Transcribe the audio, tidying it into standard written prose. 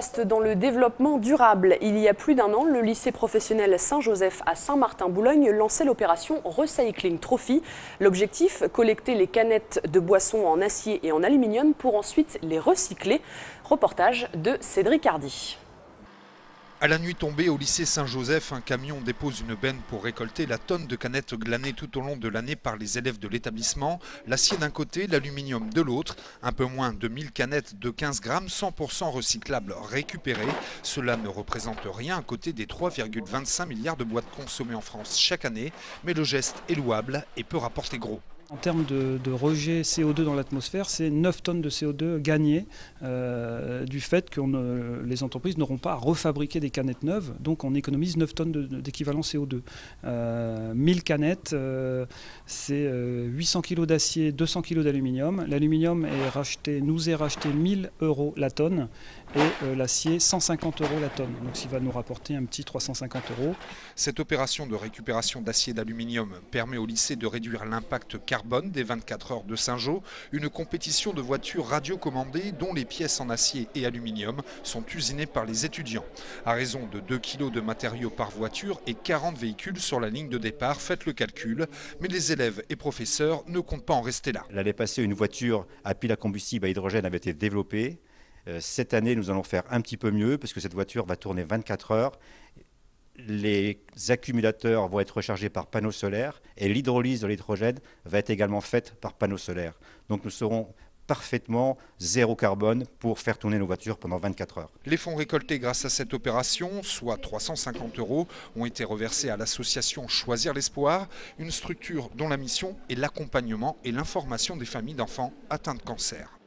reste dans le développement durable. Il y a plus d'un an, le lycée professionnel Saint-Joseph à Saint-Martin-Boulogne lançait l'opération Recycling Trophy. L'objectif, collecter les canettes de boissons en acier et en aluminium pour ensuite les recycler. Reportage de Cédric Hardy. À la nuit tombée, au lycée Saint-Joseph, un camion dépose une benne pour récolter la tonne de canettes glanées tout au long de l'année par les élèves de l'établissement. L'acier d'un côté, l'aluminium de l'autre. Un peu moins de 1000 canettes de 15 grammes, 100% recyclables récupérées. Cela ne représente rien à côté des 3,25 milliards de boîtes consommées en France chaque année. Mais le geste est louable et peut rapporter gros. En termes de rejet CO2 dans l'atmosphère, c'est 9 tonnes de CO2 gagnées du fait que les entreprises n'auront pas à refabriquer des canettes neuves, donc on économise 9 tonnes d'équivalent CO2. 1000 canettes, c'est 800 kg d'acier, 200 kg d'aluminium. L'aluminium nous est racheté 1000 € la tonne et l'acier 150 € la tonne, donc ce qui va nous rapporter un petit 350 €. Cette opération de récupération d'acier et d'aluminium permet au lycée de réduire l'impact carbone des 24 heures de Saint-Jean, une compétition de voitures radiocommandées dont les pièces en acier et aluminium sont usinées par les étudiants. À raison de 2 kg de matériaux par voiture et 40 véhicules sur la ligne de départ, faites le calcul, mais les élèves et professeurs ne comptent pas en rester là. L'année passée, une voiture à pile à combustible à hydrogène avait été développée. Cette année, nous allons faire un petit peu mieux parce que cette voiture va tourner 24 heures. Les accumulateurs vont être rechargés par panneaux solaires et l'hydrolyse de l'hydrogène va être également faite par panneaux solaires. Donc nous serons parfaitement zéro carbone pour faire tourner nos voitures pendant 24 heures. Les fonds récoltés grâce à cette opération, soit 350 €, ont été reversés à l'association Choisir l'Espoir, une structure dont la mission est l'accompagnement et l'information des familles d'enfants atteints de cancer.